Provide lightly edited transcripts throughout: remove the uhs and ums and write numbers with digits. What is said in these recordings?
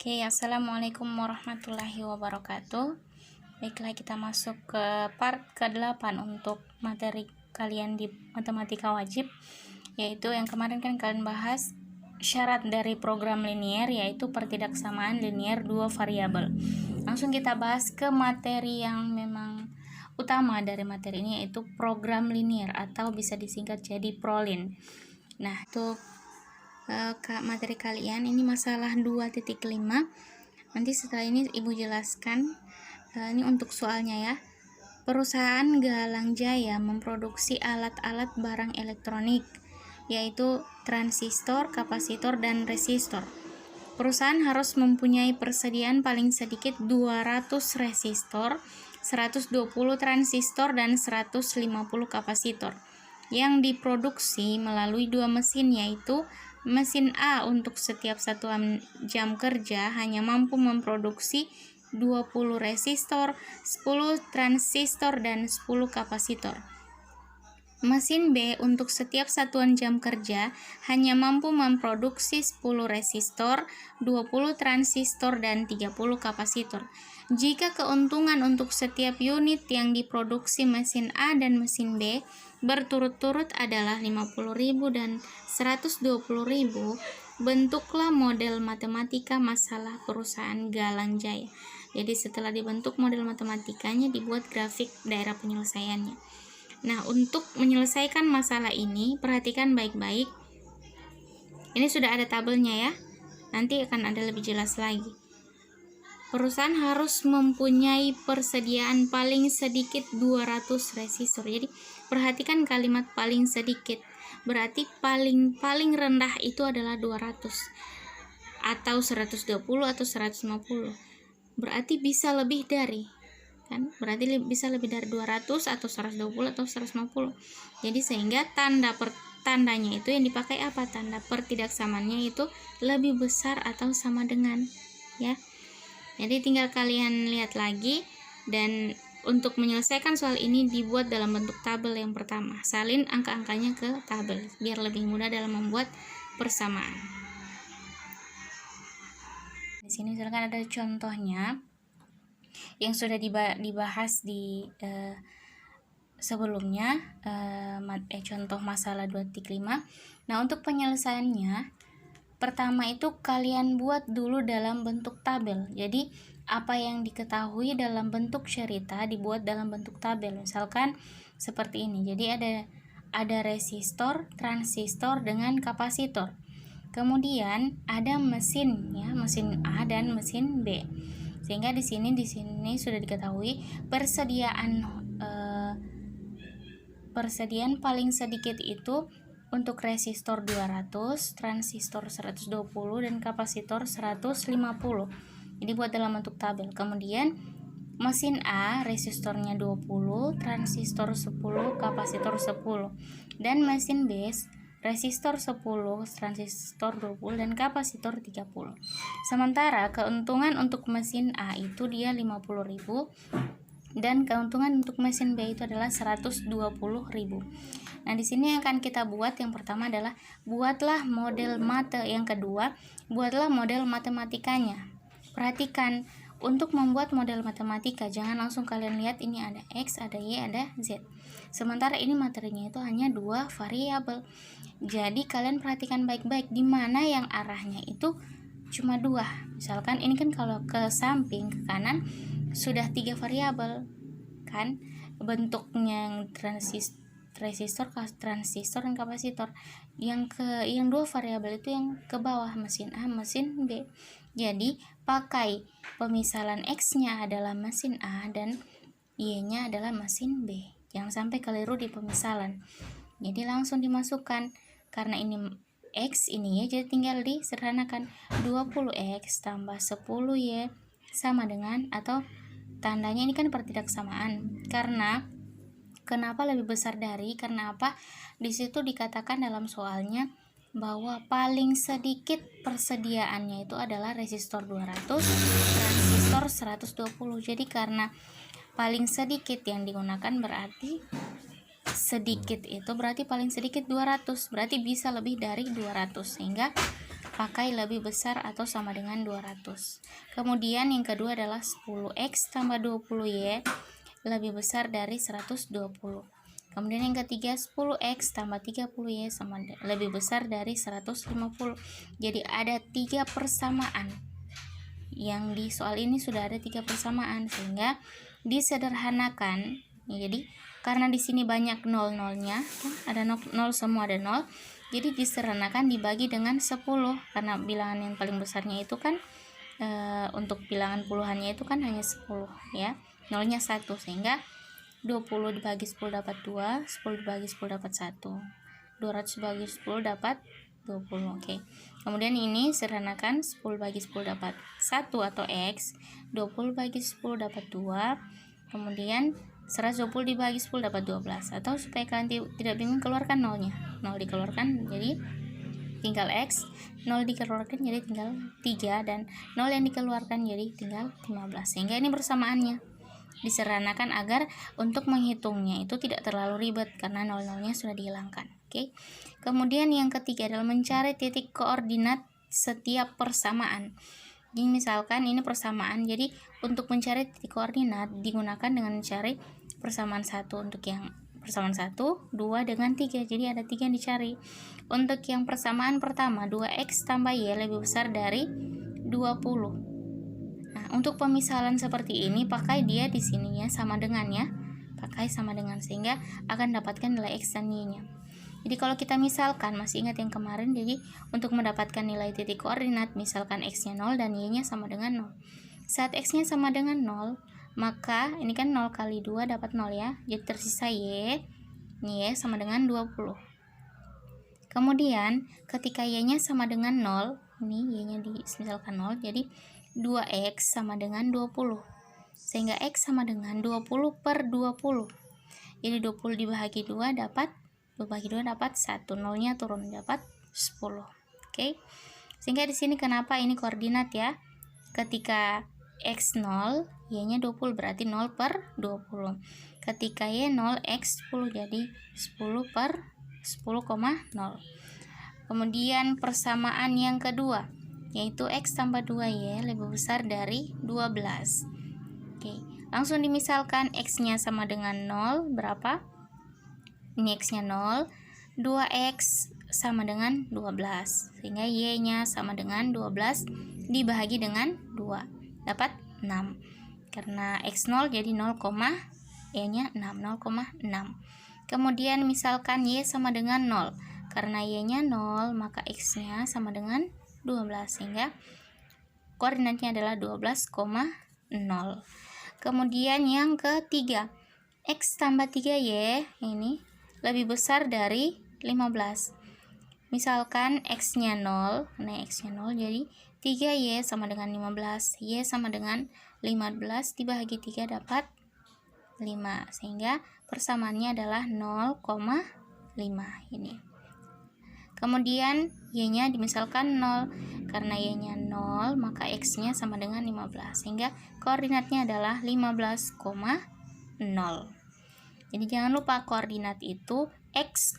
Oke, assalamualaikum warahmatullahi wabarakatuh. Baiklah, kita masuk ke part ke-8 untuk materi kalian di matematika wajib, yaitu yang kemarin kan kalian bahas syarat dari program linier, yaitu pertidaksamaan linier dua variabel. Langsung kita bahas ke materi yang memang utama dari materi ini, yaitu program linier atau bisa disingkat jadi prolin. Nah, untuk materi kalian ini masalah 2.5. Nanti setelah ini ibu jelaskan. Ini untuk soalnya ya. Perusahaan Galang Jaya memproduksi alat-alat barang elektronik, yaitu transistor, kapasitor, dan resistor. Perusahaan harus mempunyai persediaan paling sedikit 200 resistor, 120 transistor, dan 150 kapasitor yang diproduksi melalui dua mesin, yaitu mesin A untuk setiap satuan jam kerja hanya mampu memproduksi 20 resistor, 10 transistor, dan 10 kapasitor. Mesin B untuk setiap satuan jam kerja hanya mampu memproduksi 10 resistor, 20 transistor, dan 30 kapasitor. Jika keuntungan untuk setiap unit yang diproduksi mesin A dan mesin B berturut-turut adalah 50.000 dan 120.000, bentuklah model matematika masalah perusahaan Galang Jaya. Jadi setelah dibentuk model matematikanya, dibuat grafik daerah penyelesaiannya. Nah, untuk menyelesaikan masalah ini, perhatikan baik-baik. Ini sudah ada tabelnya ya. Nanti akan ada lebih jelas lagi. Perusahaan harus mempunyai persediaan paling sedikit 200 resistor. Jadi, perhatikan kalimat paling sedikit. Berarti paling rendah itu adalah 200 atau 120 atau 150. Berarti bisa lebih dari, kan? Berarti bisa lebih dari 200 atau 120 atau 150. Jadi sehingga tandanya itu yang dipakai apa? Tanda pertidaksamaannya itu lebih besar atau sama dengan, ya. Jadi tinggal kalian lihat lagi, dan untuk menyelesaikan soal ini dibuat dalam bentuk tabel yang pertama. Salin angka-angkanya ke tabel biar lebih mudah dalam membuat persamaan. Di sini misalkan ada contohnya yang sudah dibahas di sebelumnya, contoh masalah 2.5. Nah, untuk penyelesaiannya, pertama itu kalian buat dulu dalam bentuk tabel. Jadi apa yang diketahui dalam bentuk cerita dibuat dalam bentuk tabel. Misalkan seperti ini. Jadi ada resistor, transistor, dengan kapasitor. Kemudian ada mesin ya, mesin A dan mesin B. Sehingga di sini sudah diketahui persediaan paling sedikit itu untuk resistor 200, transistor 120, dan kapasitor 150. Jadi buat dalam bentuk tabel. Kemudian mesin A resistornya 20, transistor 10, kapasitor 10. Dan mesin B resistor 10, transistor 20, dan kapasitor 30. Sementara keuntungan untuk mesin A itu dia 50.000 dan keuntungan untuk mesin B itu adalah 120.000. Nah, di sini yang akan kita buat yang pertama adalah buatlah model yang kedua, buatlah model matematikanya. Perhatikan, untuk membuat model matematika jangan langsung kalian lihat ini ada X, ada Y, ada Z. Sementara ini materinya itu hanya 2 variabel. Jadi kalian perhatikan baik-baik di mana yang arahnya itu cuma 2. Misalkan ini kan kalau ke samping ke kanan sudah 3 variabel kan, bentuknya yang resistor, transistor, dan kapasitor. Yang 2 variabel itu yang ke bawah, mesin A, mesin B. Jadi pakai pemisalan X-nya adalah mesin A dan Y-nya adalah mesin B. Jangan sampai keliru di pemisalan. Jadi langsung dimasukkan, karena ini X, ini Y, jadi tinggal disederhanakan. 20X tambah 10Y sama dengan, atau tandanya ini kan pertidaksamaan. Kenapa lebih besar dari? Karena apa? Di situ dikatakan dalam soalnya bahwa paling sedikit persediaannya itu adalah resistor 200, transistor 120. Jadi karena paling sedikit yang digunakan berarti sedikit itu berarti paling sedikit 200, berarti bisa lebih dari 200, sehingga pakai lebih besar atau sama dengan 200. Kemudian yang kedua adalah 10x tambah 20y lebih besar dari 120. Kemudian yang ketiga 10x tambah 30y lebih besar dari 150. Jadi ada 3 persamaan. Yang di soal ini sudah ada 3 persamaan, sehingga disederhanakan. Jadi karena di sini banyak nol-nolnya, ada nol semua, ada nol. Jadi disederhanakan dibagi dengan 10, karena bilangan yang paling besarnya itu kan untuk bilangan puluhannya itu kan hanya 10 ya. Nolnya 1, sehingga 20 dibagi 10 dapat 2, 10 dibagi 10 dapat 1. 200 dibagi 10 dapat 20. Oke. Kemudian ini sederhanakan, 10 bagi 10 dapat 1 atau X, 20 bagi 10 dapat 2. Kemudian 120 dibagi 10 dapat 12. Atau supaya kalian tidak bingung, keluarkan nolnya. 0 dikeluarkan jadi tinggal X, 0 dikeluarkan jadi tinggal 3, dan 0 yang dikeluarkan jadi tinggal 15. Sehingga ini persamaannya. Disederhanakan agar untuk menghitungnya itu tidak terlalu ribet karena nol-nolnya sudah dihilangkan. Oke. Kemudian yang ketiga adalah mencari titik koordinat setiap persamaan. Jadi misalkan ini persamaan, jadi untuk mencari titik koordinat digunakan dengan mencari persamaan 1 untuk yang persamaan 1, 2 dengan 3. Jadi ada 3 yang dicari. Untuk yang persamaan pertama, 2x tambah y lebih besar dari 20. Nah, untuk pemisalan seperti ini pakai dia di sininya sama dengan ya. Pakai sama dengan, sehingga akan dapatkan nilai x dan y-nya. Jadi kalau kita misalkan, masih ingat yang kemarin, jadi untuk mendapatkan nilai titik koordinat, misalkan x-nya 0 dan y-nya sama dengan 0. Saat x-nya sama dengan 0, maka ini kan 0 kali 2 dapat 0 ya. Jadi tersisa y. Ini y sama dengan 20. Kemudian ketika y-nya sama dengan 0, ini y-nya misalkan 0, jadi 2x sama dengan 20. Sehingga x sama dengan 20 per 20. Jadi 20 dibagi 2 dapat 1. Nolnya turun, dapat 10. Oke. Sehingga di sini kenapa ini koordinat ya? Ketika x 0, y-nya 20, berarti 0 per 20. Ketika y 0, x 10, jadi 10 per 10,0. Kemudian persamaan yang kedua, yaitu x tambah 2y lebih besar dari 12. Oke, langsung dimisalkan, x-nya sama dengan 0, berapa? Ini x-nya 0, 2x sama dengan 12, sehingga y-nya sama dengan 12 dibagi dengan 2, dapat 6. Karena x 0 jadi 0, y-nya 6, 0,6. Kemudian misalkan y sama dengan 0, karena y-nya 0, maka x-nya sama dengan 12, sehingga koordinatnya adalah 12,0. Kemudian yang ketiga, x tambah 3y ini lebih besar dari 15. Misalkan x-nya 0, nah x-nya 0, jadi 3y sama dengan 15, y sama dengan 15 dibagi 3 dapat 5, sehingga persamaannya adalah 0,5 ini. Kemudian y-nya dimisalkan 0, karena y-nya 0 maka x-nya sama dengan 15, sehingga koordinatnya adalah 15,0. Jadi jangan lupa koordinat itu x,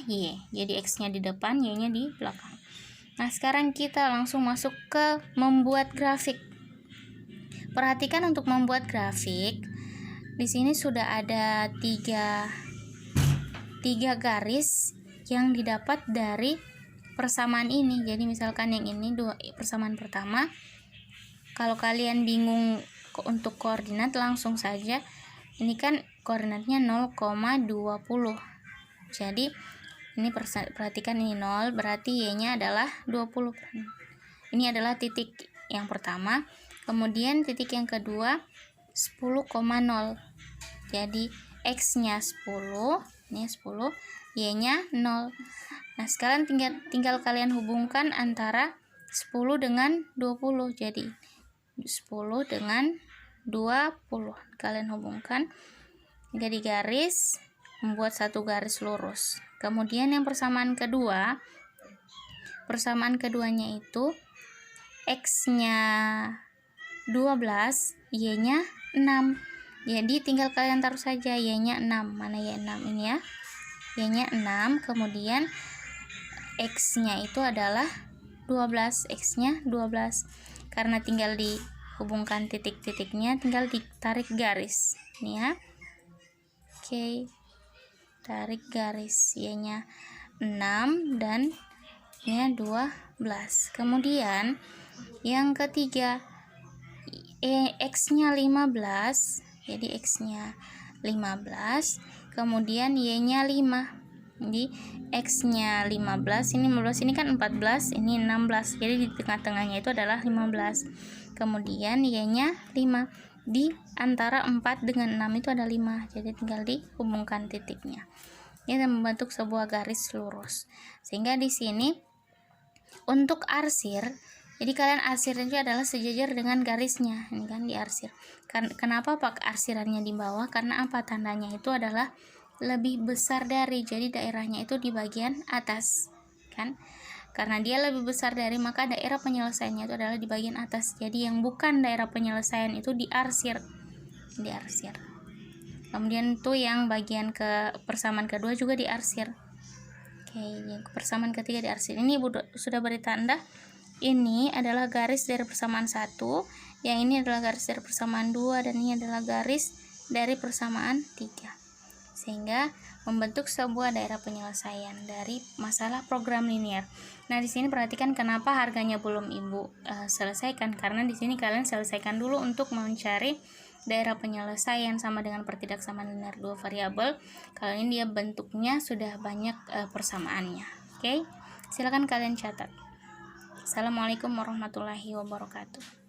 y. Jadi x-nya di depan, y-nya di belakang. Nah, sekarang kita langsung masuk ke membuat grafik. Perhatikan untuk membuat grafik. Di sini sudah ada tiga garis yang didapat dari persamaan ini. Jadi misalkan yang ini persamaan pertama. Kalau kalian bingung untuk koordinat, langsung saja. Ini kan koordinatnya 0,20. Jadi ini perhatikan, ini 0, berarti y-nya adalah 20. Ini adalah titik yang pertama. Kemudian titik yang kedua 10,0. Jadi x-nya 10, ini 10, y-nya 0. Nah, sekarang tinggal kalian hubungkan antara 10 dengan 20. Jadi 10 dengan 20 kalian hubungkan jadi garis, membuat satu garis lurus. Kemudian yang persamaan keduanya itu x-nya 12, y-nya 6. Jadi tinggal kalian taruh saja y-nya 6. Mana y 6 ini ya? Y-nya 6, kemudian x-nya itu adalah 12, X-nya 12. Karena tinggal dihubungkan titik-titiknya, tinggal ditarik garis. Ini ya. Oke. Tarik garis, Y-nya 6 dan Y-nya 12. Kemudian yang ketiga, X-nya 15. Jadi X-nya 15, kemudian Y-nya 5. Jadi X-nya 15, ini 15, ini kan 14, ini 16. Jadi di tengah-tengahnya itu adalah 15. Kemudian Y-nya 5. Di antara 4 dengan 6 itu ada 5. Jadi tinggal dihubungkan titiknya. Ini akan membentuk sebuah garis lurus. Sehingga di sini untuk arsir, jadi kalian arsirnya itu adalah sejajar dengan garisnya. Ini kan diarsir. Kenapa pak arsirannya di bawah? Karena apa? Tandanya itu adalah lebih besar dari, jadi daerahnya itu di bagian atas, kan? Karena dia lebih besar dari, maka daerah penyelesaiannya itu adalah di bagian atas. Jadi yang bukan daerah penyelesaian itu diarsir. Kemudian itu yang bagian ke persamaan kedua juga diarsir. Oke, yang persamaan ketiga diarsir. Ini Ibu sudah beri tanda. Ini adalah garis dari persamaan 1, yang ini adalah garis dari persamaan 2, dan ini adalah garis dari persamaan 3. Sehingga membentuk sebuah daerah penyelesaian dari masalah program linear. Nah, di sini perhatikan kenapa harganya belum Ibu selesaikan, karena di sini kalian selesaikan dulu untuk mencari daerah penyelesaian sama dengan pertidaksamaan linear dua variabel. Kalau ini dia bentuknya sudah banyak persamaannya. Oke, silakan kalian catat. Assalamualaikum warahmatullahi wabarakatuh.